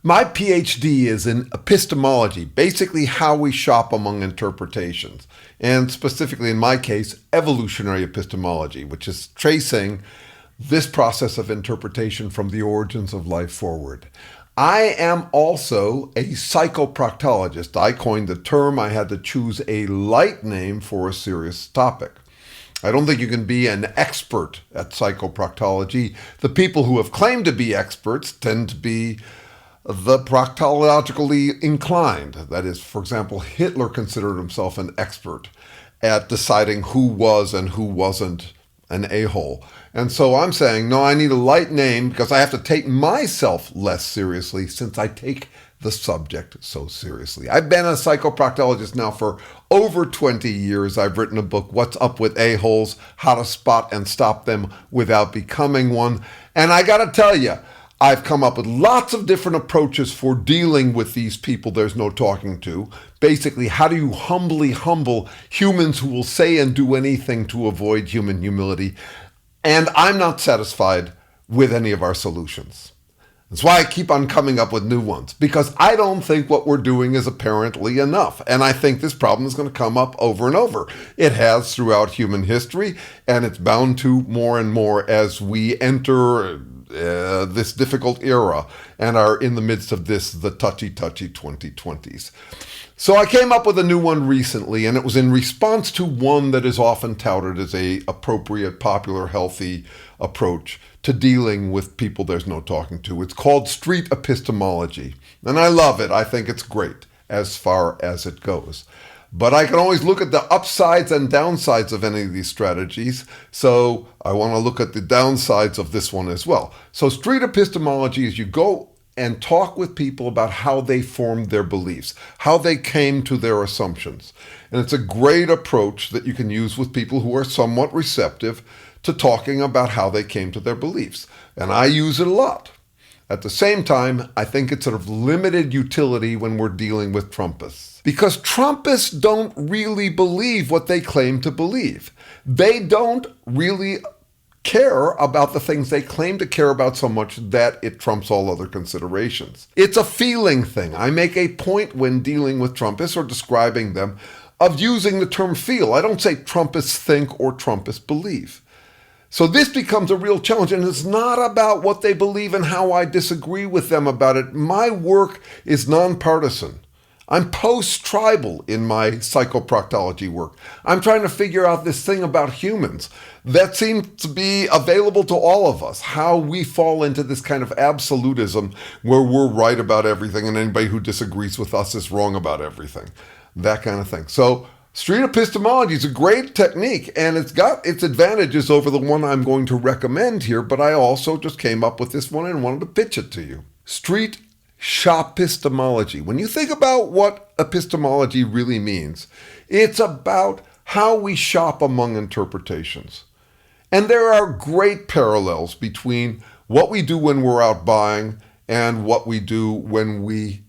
My PhD is in epistemology, basically how we shop among interpretations, and specifically in my case, evolutionary epistemology, which is tracing this process of interpretation from the origins of life forward. I am also a psychoproctologist. I coined the term. I had to choose a light name for a serious topic. I don't think you can be an expert at psychoproctology. The people who have claimed to be experts tend to be the proctologically inclined. That is, for example, Hitler considered himself an expert at deciding who was and who wasn't an a-hole. And so I'm saying, no, I need a light name because I have to take myself less seriously since I take the subject so seriously. I've been a psychoproctologist now for over 20 years. I've written a book, What's Up with A-Holes, How to Spot and Stop Them Without Becoming One. And I gotta tell you, I've come up with lots of different approaches for dealing with these people there's no talking to. Basically, how do you humbly humble humans who will say and do anything to avoid human humility? And I'm not satisfied with any of our solutions. That's why I keep on coming up with new ones, because I don't think what we're doing is apparently enough. And I think this problem is going to come up over and over. It has throughout human history, and it's bound to more and more as we enter this difficult era and are in the midst of the touchy 2020s. So I came up with a new one recently, and it was in response to one that is often touted as a appropriate, popular, healthy approach to dealing with people there's no talking to. It's called street epistemology, and I love it. I think it's great as far as it goes. But I can always look at the upsides and downsides of any of these strategies, so I want to look at the downsides of this one as well. So street epistemology is you go and talk with people about how they formed their beliefs, how they came to their assumptions. And it's a great approach that you can use with people who are somewhat receptive to talking about how they came to their beliefs. And I use it a lot. At the same time, I think it's sort of limited utility when we're dealing with Trumpists. Because Trumpists don't really believe what they claim to believe. They don't really care about the things they claim to care about so much that it trumps all other considerations. It's a feeling thing. I make a point when dealing with Trumpists or describing them of using the term feel. I don't say Trumpists think or Trumpists believe. So this becomes a real challenge, and it's not about what they believe and how I disagree with them about it. My work is nonpartisan. I'm post-tribal in my psychoproctology work. I'm trying to figure out this thing about humans that seems to be available to all of us, how we fall into this kind of absolutism where we're right about everything and anybody who disagrees with us is wrong about everything, that kind of thing. So street epistemology is a great technique, and it's got its advantages over the one I'm going to recommend here, but I also just came up with this one and wanted to pitch it to you. Street Shopistemology. When you think about what epistemology really means, it's about how we shop among interpretations. And there are great parallels between what we do when we're out buying and what we do when we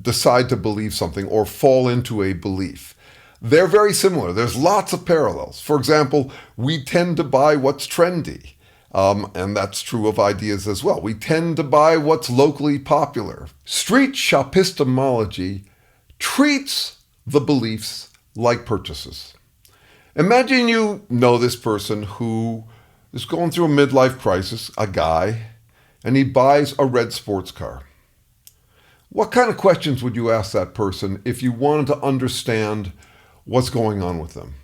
decide to believe something or fall into a belief. They're very similar. There's lots of parallels. For example, we tend to buy what's trendy. And that's true of ideas as well. We tend to buy what's locally popular. Street shopistemology treats the beliefs like purchases. Imagine you know this person who is going through a midlife crisis, a guy, and he buys a red sports car. What kind of questions would you ask that person if you wanted to understand what's going on with them?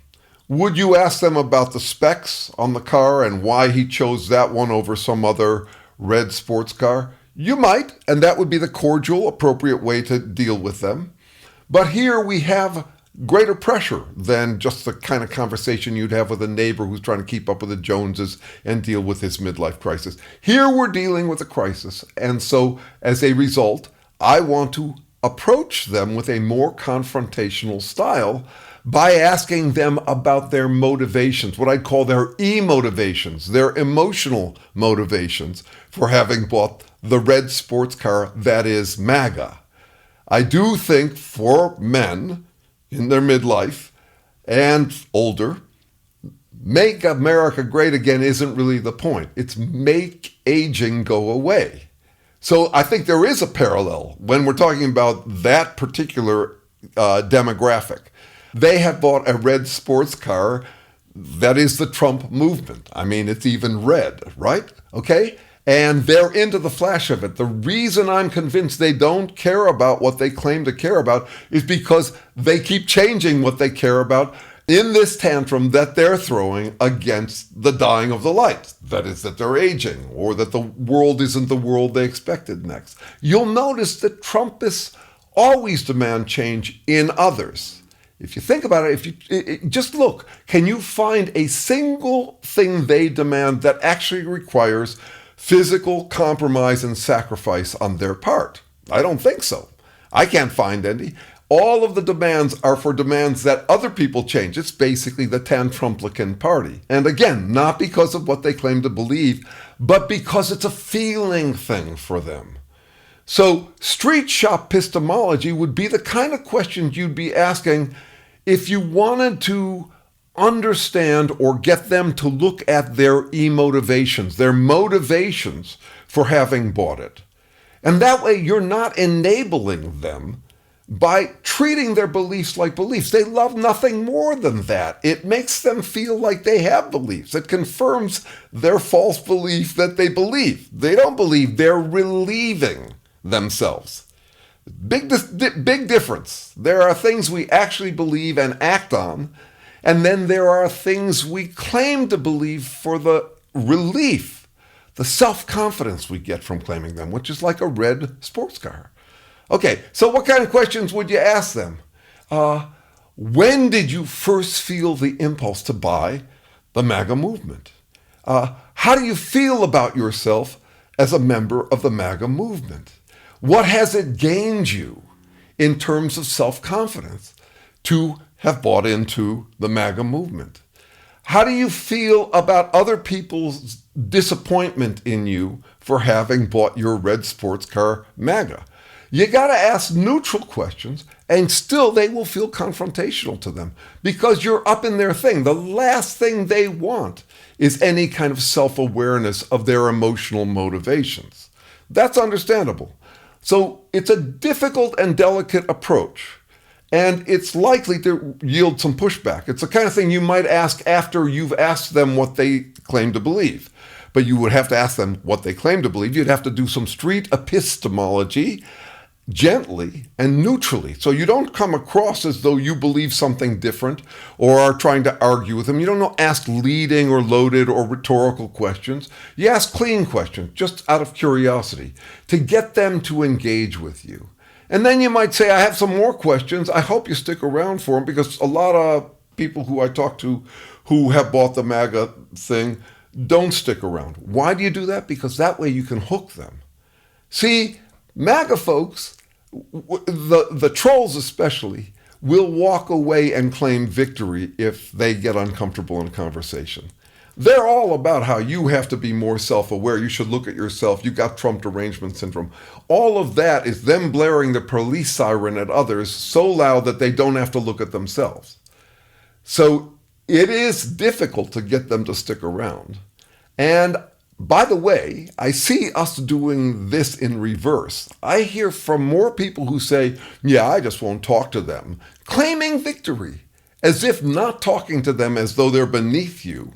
Would you ask them about the specs on the car and why he chose that one over some other red sports car? You might, and that would be the cordial, appropriate way to deal with them. But here we have greater pressure than just the kind of conversation you'd have with a neighbor who's trying to keep up with the Joneses and deal with his midlife crisis. Here we're dealing with a crisis, and so as a result, I want to approach them with a more confrontational style by asking them about their motivations, what I'd call their e-motivations, their emotional motivations for having bought the red sports car that is MAGA. I do think for men in their midlife and older, make America great again isn't really the point. It's make aging go away. So I think there is a parallel when we're talking about that particular demographic. They have bought a red sports car. That is the Trump movement. I mean, it's even red, right? Okay? And they're into the flash of it. The reason I'm convinced they don't care about what they claim to care about is because they keep changing what they care about in this tantrum that they're throwing against the dying of the light. That is, that they're aging, or that the world isn't the world they expected next. You'll notice that Trumpists always demand change in others. If you think about it, just look, can you find a single thing they demand that actually requires physical compromise and sacrifice on their part? I don't think so. I can't find any. All of the demands are for demands that other people change. It's basically the Tantrumplican party. And again, not because of what they claim to believe, but because it's a feeling thing for them. So street shopistemology would be the kind of questions you'd be asking if you wanted to understand or get them to look at their emotivations, their motivations for having bought it. And that way you're not enabling them by treating their beliefs like beliefs. They love nothing more than that. It makes them feel like they have beliefs. It confirms their false belief that they believe. They don't believe, they're relieving themselves. Big difference. There are things we actually believe and act on, and then there are things we claim to believe for the relief, the self-confidence we get from claiming them, which is like a red sports car. Okay, so what kind of questions would you ask them? When did you first feel the impulse to buy the MAGA movement? How do you feel about yourself as a member of the MAGA movement? What has it gained you in terms of self-confidence to have bought into the MAGA movement? How do you feel about other people's disappointment in you for having bought your red sports car MAGA? You got to ask neutral questions, and still they will feel confrontational to them because you're up in their thing. The last thing they want is any kind of self-awareness of their emotional motivations. That's understandable. So it's a difficult and delicate approach, and it's likely to yield some pushback. It's the kind of thing you might ask after you've asked them what they claim to believe. But you would have to ask them what they claim to believe. You'd have to do some street epistemology, gently and neutrally. So you don't come across as though you believe something different or are trying to argue with them. You don't ask leading or loaded or rhetorical questions. You ask clean questions just out of curiosity to get them to engage with you. And then you might say, I have some more questions. I hope you stick around for them, because a lot of people who I talk to who have bought the MAGA thing don't stick around. Why do you do that? Because that way you can hook them. See, MAGA folks, the trolls especially, will walk away and claim victory if they get uncomfortable in a conversation. They're all about how you have to be more self-aware. You should look at yourself. You got Trump derangement syndrome. All of that is them blaring the police siren at others so loud that they don't have to look at themselves. So it is difficult to get them to stick around. And by the way, I see us doing this in reverse. I hear from more people who say, yeah, I just won't talk to them, claiming victory, as if not talking to them as though they're beneath you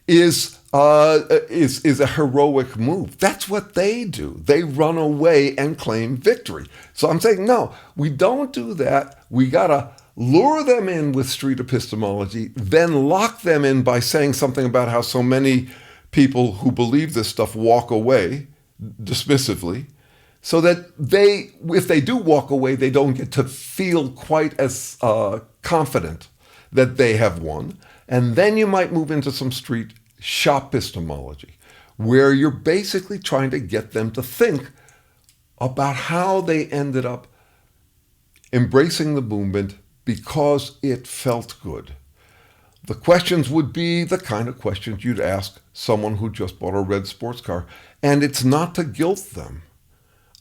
is a heroic move. That's what they do. They run away and claim victory. So I'm saying, no, we don't do that. We got to lure them in with street epistemology, then lock them in by saying something about how so many people who believe this stuff walk away dismissively, so that if they do walk away, they don't get to feel quite as confident that they have won. And then you might move into some street shopistemology, where you're basically trying to get them to think about how they ended up embracing the movement because it felt good. The questions would be the kind of questions you'd ask someone who just bought a red sports car. And it's not to guilt them.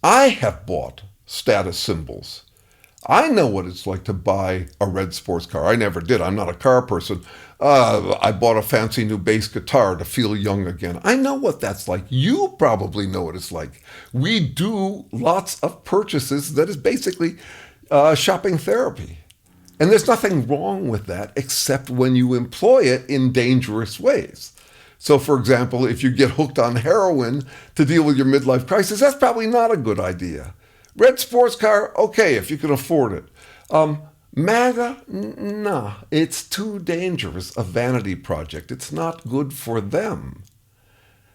I have bought status symbols. I know what it's like to buy a red sports car. I never did. I'm not a car person. I bought a fancy new bass guitar to feel young again. I know what that's like. You probably know what it's like. We do lots of purchases that is basically shopping therapy. And there's nothing wrong with that except when you employ it in dangerous ways. So, for example, if you get hooked on heroin to deal with your midlife crisis, that's probably not a good idea. Red sports car, okay, if you can afford it. MAGA, nah, it's too dangerous, a vanity project. It's not good for them.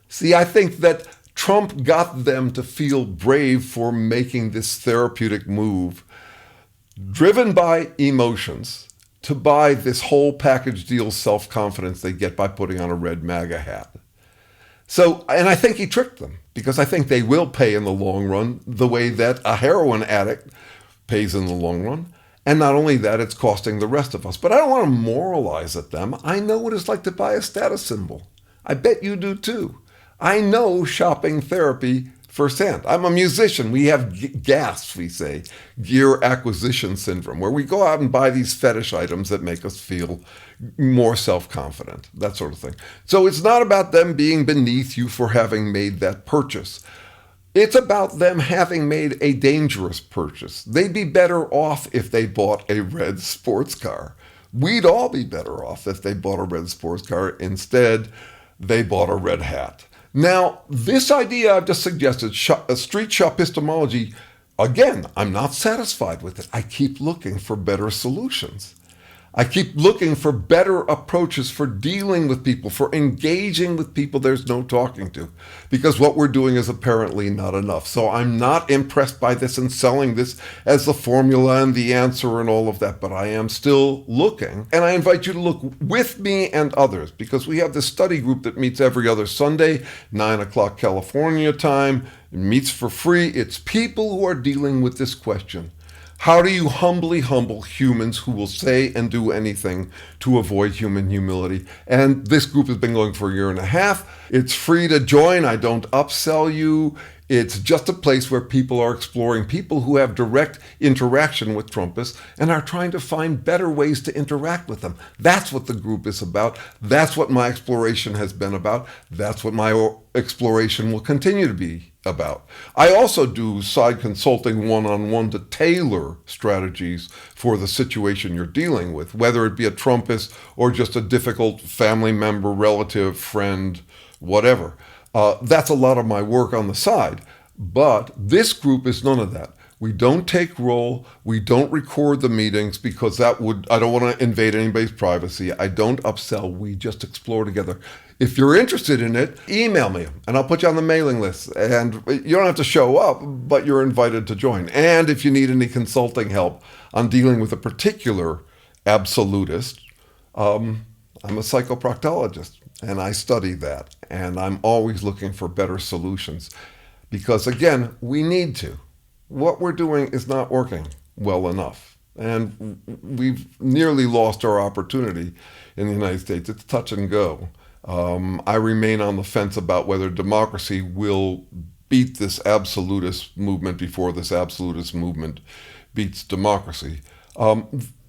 See, I think that Trump got them to feel brave for making this therapeutic move, driven by emotions, to buy this whole package deal self-confidence they get by putting on a red MAGA hat. So, and I think he tricked them, because I think they will pay in the long run the way that a heroin addict pays in the long run. And not only that, it's costing the rest of us. But I don't want to moralize at them. I know what it's like to buy a status symbol. I bet you do too. I know shopping therapy firsthand. I'm a musician. We have GAS, we say, gear acquisition syndrome, where we go out and buy these fetish items that make us feel more self-confident, that sort of thing. So it's not about them being beneath you for having made that purchase. It's about them having made a dangerous purchase. They'd be better off if they bought a red sports car. We'd all be better off if they bought a red sports car. Instead, they bought a red hat. Now, this idea I've just suggested, street shopistemology, again, I'm not satisfied with it. I keep looking for better solutions. I keep looking for better approaches for dealing with people, for engaging with people there's no talking to, because what we're doing is apparently not enough. So I'm not impressed by this and selling this as the formula and the answer and all of that, but I am still looking. And I invite you to look with me and others, because we have this study group that meets every other Sunday, 9 o'clock California time. It meets for free. It's people who are dealing with this question. How do you humbly humble humans who will say and do anything to avoid human humility? And this group has been going for a year and a half. It's free to join. I don't upsell you. It's just a place where people are exploring, people who have direct interaction with Trumpists and are trying to find better ways to interact with them. That's what the group is about. That's what my exploration has been about. That's what my exploration will continue to be about. I also do side consulting one-on-one to tailor strategies for the situation you're dealing with, whether it be a Trumpist or just a difficult family member, relative, friend, whatever. That's a lot of my work on the side. But this group is none of that. We don't take roll. We don't record the meetings because I don't want to invade anybody's privacy. I don't upsell. We just explore together. If you're interested in it, email me and I'll put you on the mailing list. And you don't have to show up, but you're invited to join. And if you need any consulting help on dealing with a particular absolutist, I'm a psychoproctologist and I study that. And I'm always looking for better solutions because, again, we need to. What we're doing is not working well enough. And we've nearly lost our opportunity in the United States. It's touch and go. I remain on the fence about whether democracy will beat this absolutist movement before this absolutist movement beats democracy.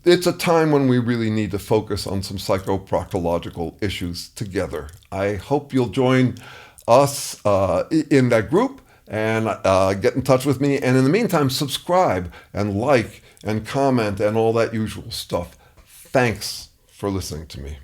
It's a time when we really need to focus on some psychoproctological issues together. I hope you'll join us in that group and get in touch with me. And in the meantime, subscribe and like and comment and all that usual stuff. Thanks for listening to me.